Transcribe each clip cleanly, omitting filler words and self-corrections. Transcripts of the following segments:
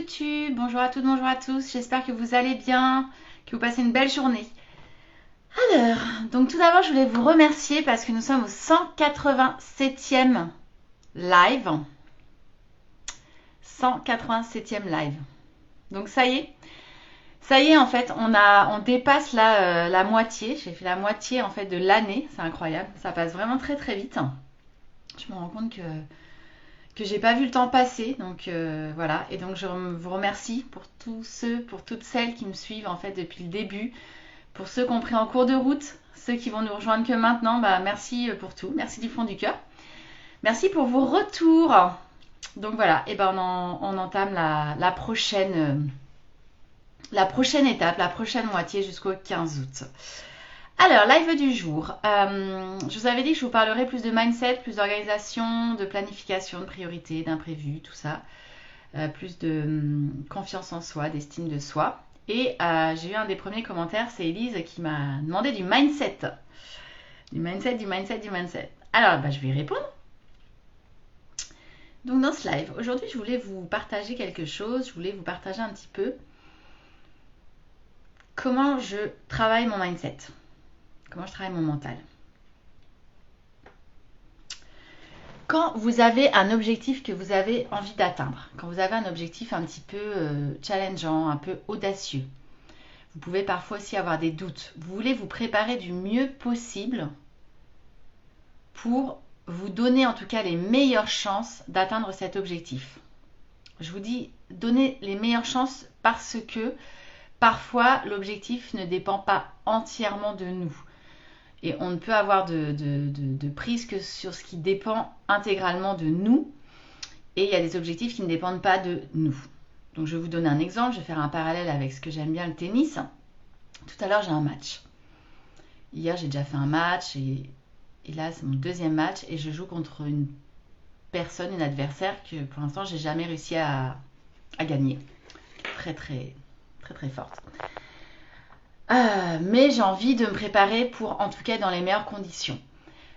YouTube, bonjour à toutes, bonjour à tous, j'espère que vous allez bien, que vous passez une belle journée. Alors, donc tout d'abord je voulais vous remercier parce que nous sommes au 187e live. 187e live. Donc ça y est en fait, on dépasse la moitié, j'ai fait la moitié en fait de l'année, c'est incroyable, ça passe vraiment très très vite. Je me rends compte que j'ai pas vu le temps passer, donc voilà, et donc je vous remercie pour tous ceux, pour toutes celles qui me suivent en fait depuis le début, pour ceux qui ont pris en cours de route, ceux qui vont nous rejoindre que maintenant, bah merci pour tout, merci du fond du cœur, merci pour vos retours. Donc voilà, et ben on entame la prochaine étape, la prochaine moitié jusqu'au 15 août. Alors, live du jour. Je vous avais dit que je vous parlerai plus de mindset, plus d'organisation, de planification, de priorité, d'imprévu, tout ça. Plus de confiance en soi, d'estime de soi. Et j'ai eu un des premiers commentaires, c'est Elise qui m'a demandé du mindset. Du mindset. Alors, bah, je vais y répondre. Donc dans ce live, aujourd'hui, je voulais vous partager quelque chose. Je voulais vous partager un petit peu comment je travaille mon mindset. Comment je travaille mon mental. Quand vous avez un objectif que vous avez envie d'atteindre, quand vous avez un objectif un petit peu challengeant, un peu audacieux, vous pouvez parfois aussi avoir des doutes. Vous voulez vous préparer du mieux possible pour vous donner en tout cas les meilleures chances d'atteindre cet objectif. Je vous dis donner les meilleures chances parce que parfois l'objectif ne dépend pas entièrement de nous. Et on ne peut avoir de prise que sur ce qui dépend intégralement de nous. Et il y a des objectifs qui ne dépendent pas de nous. Donc je vais vous donner un exemple, je vais faire un parallèle avec ce que j'aime bien, le tennis. Tout à l'heure, j'ai un match. Hier, j'ai déjà fait un match et là, c'est mon deuxième match et je joue contre une personne, une adversaire que pour l'instant, j'ai jamais réussi à gagner. Très, très, très, très forte. Mais j'ai envie de me préparer pour, en tout cas, dans les meilleures conditions.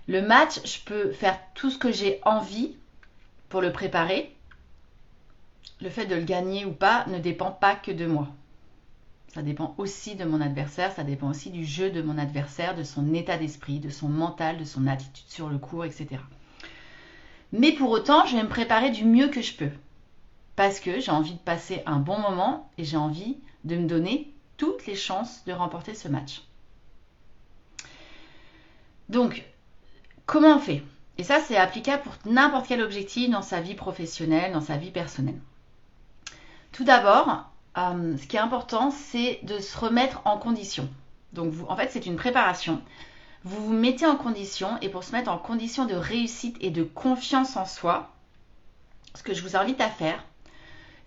Le match, je peux faire tout ce que j'ai envie pour le préparer. Le fait de le gagner ou pas ne dépend pas que de moi. Ça dépend aussi de mon adversaire, ça dépend aussi du jeu de mon adversaire, de son état d'esprit, de son mental, de son attitude sur le court, etc. Mais pour autant, je vais me préparer du mieux que je peux. Parce que j'ai envie de passer un bon moment et j'ai envie de me donner toutes les chances de remporter ce match. Donc, comment on fait ? Et ça, c'est applicable pour n'importe quel objectif dans sa vie professionnelle, dans sa vie personnelle. Tout d'abord, ce qui est important, c'est de se remettre en condition. Donc, en fait, c'est une préparation. Vous vous mettez en condition et pour se mettre en condition de réussite et de confiance en soi, ce que je vous invite à faire,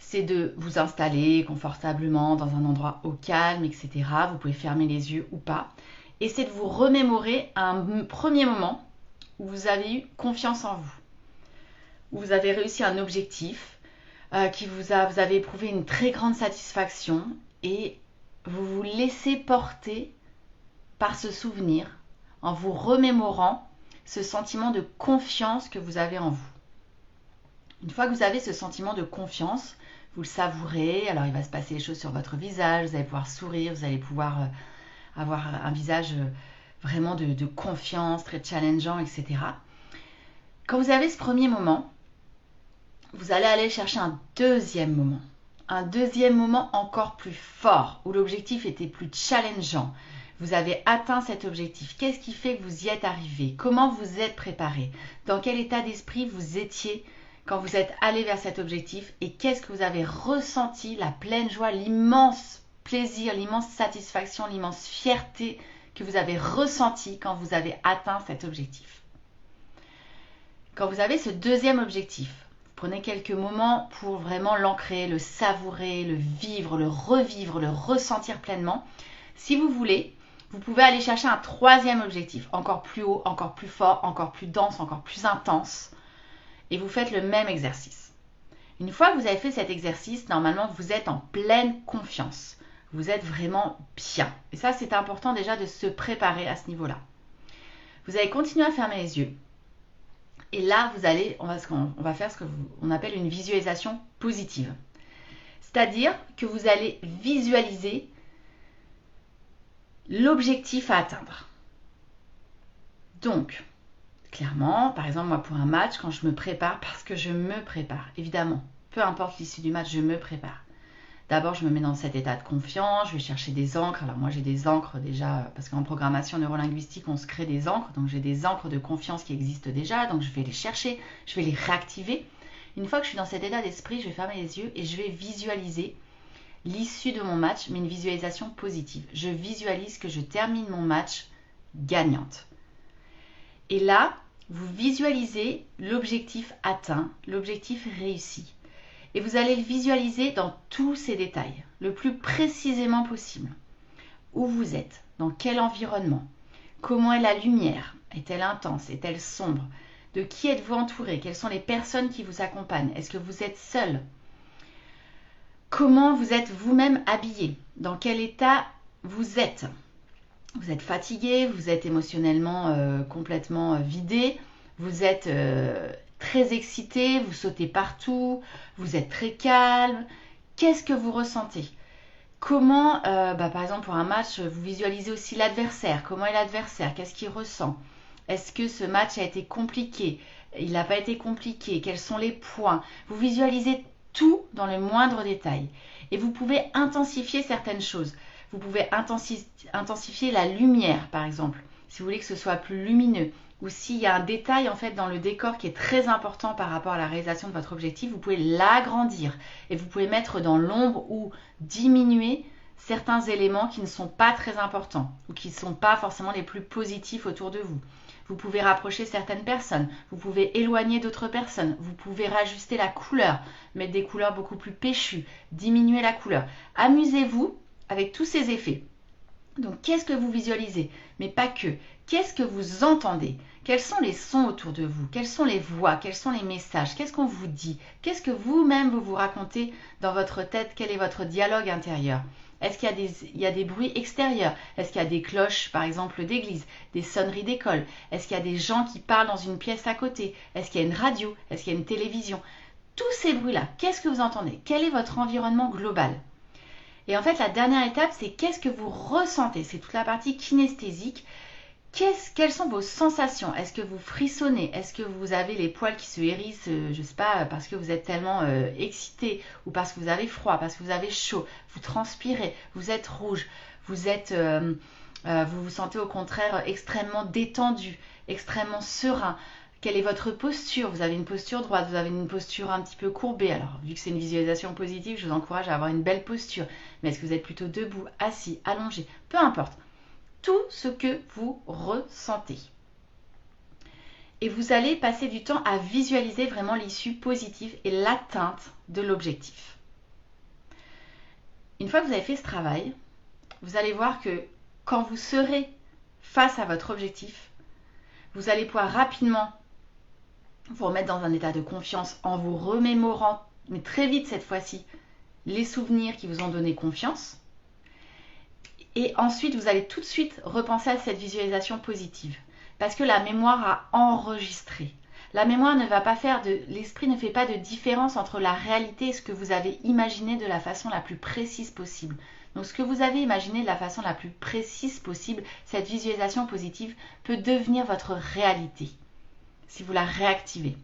c'est de vous installer confortablement dans un endroit au calme, etc. Vous pouvez fermer les yeux ou pas. Et c'est de vous remémorer un premier moment où vous avez eu confiance en vous, où vous avez réussi un objectif, vous avez éprouvé une très grande satisfaction et vous vous laissez porter par ce souvenir en vous remémorant ce sentiment de confiance que vous avez en vous. Une fois que vous avez ce sentiment de confiance, vous le savourez, alors il va se passer des choses sur votre visage, vous allez pouvoir sourire, vous allez pouvoir avoir un visage vraiment de confiance, très challengeant, etc. Quand vous avez ce premier moment, vous allez aller chercher un deuxième moment encore plus fort, où l'objectif était plus challengeant. Vous avez atteint cet objectif. Qu'est-ce qui fait que vous y êtes arrivé ? Comment vous êtes préparé ? Dans quel état d'esprit vous étiez quand vous êtes allé vers cet objectif ? Et qu'est-ce que vous avez ressenti ? La pleine joie, l'immense plaisir, l'immense satisfaction, l'immense fierté que vous avez ressenti quand vous avez atteint cet objectif. Quand vous avez ce deuxième objectif, vous prenez quelques moments pour vraiment l'ancrer, le savourer, le vivre, le revivre, le ressentir pleinement. Si vous voulez, vous pouvez aller chercher un troisième objectif, encore plus haut, encore plus fort, encore plus dense, encore plus intense. Et vous faites le même exercice. Une fois que vous avez fait cet exercice, normalement, vous êtes en pleine confiance. Vous êtes vraiment bien. Et ça, c'est important déjà de se préparer à ce niveau-là. Vous allez continuer à fermer les yeux. Et là, on va faire ce qu'on appelle une visualisation positive. C'est-à-dire que vous allez visualiser l'objectif à atteindre. Donc, clairement, par exemple, moi pour un match, quand je me prépare, parce que je me prépare, évidemment, peu importe l'issue du match, je me prépare. D'abord, je me mets dans cet état de confiance, je vais chercher des encres. Alors moi, j'ai des encres déjà, parce qu'en programmation neurolinguistique, on se crée des encres. Donc j'ai des encres de confiance qui existent déjà, donc je vais les chercher, je vais les réactiver. Une fois que je suis dans cet état d'esprit, je vais fermer les yeux et je vais visualiser l'issue de mon match, mais une visualisation positive. Je visualise que je termine mon match gagnante. Et là, vous visualisez l'objectif atteint, l'objectif réussi. Et vous allez le visualiser dans tous ses détails, le plus précisément possible. Où vous êtes, dans quel environnement, comment est la lumière, est-elle intense, est-elle sombre, de qui êtes-vous entouré, quelles sont les personnes qui vous accompagnent, est-ce que vous êtes seul, comment vous êtes vous-même habillé, dans quel état vous êtes. Vous êtes fatigué, vous êtes émotionnellement complètement vidé, vous êtes très excité, vous sautez partout, vous êtes très calme. Qu'est-ce que vous ressentez? Comment, par exemple pour un match, vous visualisez aussi l'adversaire. Comment est l'adversaire? Qu'est-ce qu'il ressent? Est-ce que ce match a été compliqué? Il n'a pas été compliqué? Quels sont les points? Vous visualisez tout dans le moindre détail. Et vous pouvez intensifier certaines choses. Vous pouvez intensifier la lumière, par exemple, si vous voulez que ce soit plus lumineux. Ou s'il y a un détail en fait dans le décor qui est très important par rapport à la réalisation de votre objectif, vous pouvez l'agrandir et vous pouvez mettre dans l'ombre ou diminuer certains éléments qui ne sont pas très importants ou qui ne sont pas forcément les plus positifs autour de vous. Vous pouvez rapprocher certaines personnes, vous pouvez éloigner d'autres personnes, vous pouvez rajuster la couleur, mettre des couleurs beaucoup plus péchues, diminuer la couleur. Amusez-vous avec tous ces effets. Donc, qu'est-ce que vous visualisez? Mais pas que. Qu'est-ce que vous entendez? Quels sont les sons autour de vous? Quelles sont les voix? Quels sont les messages? Qu'est-ce qu'on vous dit? Qu'est-ce que vous-même vous racontez dans votre tête? Quel est votre dialogue intérieur? Est-ce qu'il y a des bruits extérieurs? Est-ce qu'il y a des cloches, par exemple, d'église, des sonneries d'école? Est-ce qu'il y a des gens qui parlent dans une pièce à côté? Est-ce qu'il y a une radio? Est-ce qu'il y a une télévision? Tous ces bruits-là, qu'est-ce que vous entendez? Quel est votre environnement global? Et en fait, la dernière étape, c'est qu'est-ce que vous ressentez? C'est toute la partie kinesthésique. Quelles sont vos sensations? Est-ce que vous frissonnez? Est-ce que vous avez les poils qui se hérissent, je ne sais pas, parce que vous êtes tellement excité, ou parce que vous avez froid, parce que vous avez chaud, vous transpirez, vous êtes rouge, vous vous sentez au contraire extrêmement détendu, extrêmement serein. Quelle est votre posture? Vous avez une posture droite, vous avez une posture un petit peu courbée. Alors, vu que c'est une visualisation positive, je vous encourage à avoir une belle posture. Mais est-ce que vous êtes plutôt debout, assis, allongé? Peu importe. Tout ce que vous ressentez. Et vous allez passer du temps à visualiser vraiment l'issue positive et l'atteinte de l'objectif. Une fois que vous avez fait ce travail, vous allez voir que quand vous serez face à votre objectif, vous allez pouvoir rapidement vous remettre dans un état de confiance en vous remémorant, mais très vite cette fois-ci, les souvenirs qui vous ont donné confiance. Et ensuite, vous allez tout de suite repenser à cette visualisation positive. Parce que la mémoire a enregistré. La mémoire ne va pas l'esprit ne fait pas de différence entre la réalité et ce que vous avez imaginé de la façon la plus précise possible. Donc ce que vous avez imaginé de la façon la plus précise possible, cette visualisation positive peut devenir votre réalité si vous la réactivez.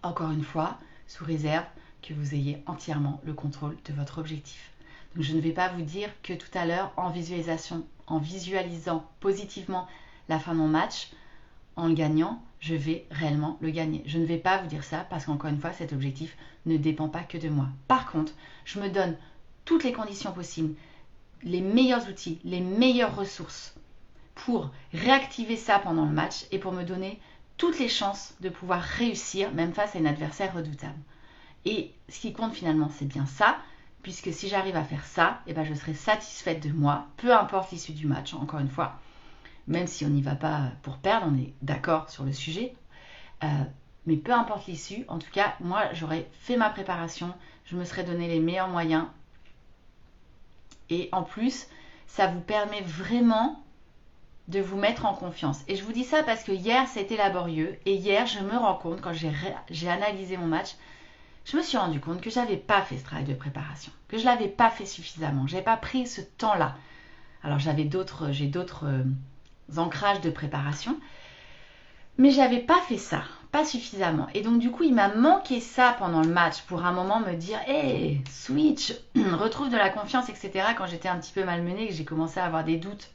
Encore une fois, sous réserve que vous ayez entièrement le contrôle de votre objectif. Donc je ne vais pas vous dire que tout à l'heure, en visualisant positivement la fin de mon match, en le gagnant, je vais réellement le gagner. Je ne vais pas vous dire ça parce qu'encore une fois, cet objectif ne dépend pas que de moi. Par contre, je me donne toutes les conditions possibles, les meilleurs outils, les meilleures ressources pour réactiver ça pendant le match et pour me donner toutes les chances de pouvoir réussir, même face à un adversaire redoutable. Et ce qui compte finalement, c'est bien ça, puisque si j'arrive à faire ça, je serai satisfaite de moi, peu importe l'issue du match, encore une fois. Même si on n'y va pas pour perdre, on est d'accord sur le sujet. Mais peu importe l'issue, en tout cas, moi, j'aurais fait ma préparation, je me serais donné les meilleurs moyens. Et en plus, ça vous permet vraiment de vous mettre en confiance. Et je vous dis ça parce que hier, c'était laborieux. Et hier, je me rends compte, quand j'ai analysé mon match, je me suis rendu compte que j'avais pas fait ce travail de préparation, que je l'avais pas fait suffisamment, j'avais pas pris ce temps-là. Alors j'ai d'autres ancrages de préparation, mais j'avais pas fait ça, pas suffisamment. Et donc du coup, il m'a manqué ça pendant le match pour un moment me dire, hey, switch, retrouve de la confiance, etc. Quand j'étais un petit peu malmenée, que j'ai commencé à avoir des doutes.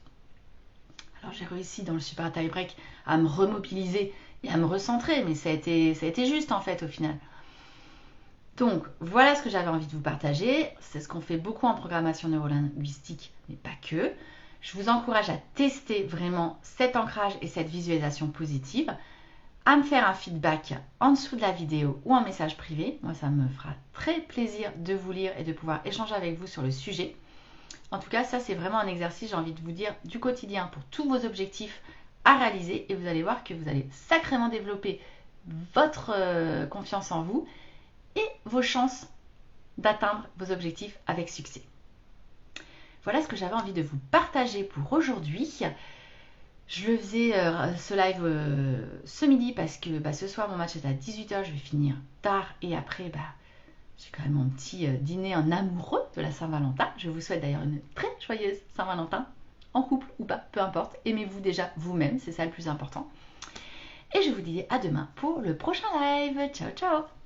Alors j'ai réussi dans le super tie break à me remobiliser et à me recentrer, mais ça a été juste en fait au final. Donc voilà ce que j'avais envie de vous partager. C'est ce qu'on fait beaucoup en programmation neurolinguistique, mais pas que. Je vous encourage à tester vraiment cet ancrage et cette visualisation positive, à me faire un feedback en dessous de la vidéo ou en message privé. Moi, ça me fera très plaisir de vous lire et de pouvoir échanger avec vous sur le sujet. En tout cas, ça, c'est vraiment un exercice, j'ai envie de vous dire, du quotidien pour tous vos objectifs à réaliser. Et vous allez voir que vous allez sacrément développer votre confiance en vous et vos chances d'atteindre vos objectifs avec succès. Voilà ce que j'avais envie de vous partager pour aujourd'hui. Je le faisais ce live ce midi parce que ce soir mon match est à 18h, je vais finir tard et après j'ai quand même mon petit dîner en amoureux de la Saint-Valentin. Je vous souhaite d'ailleurs une très joyeuse Saint-Valentin, en couple ou pas, peu importe. Aimez-vous déjà vous-même, c'est ça le plus important. Et je vous dis à demain pour le prochain live. Ciao ciao.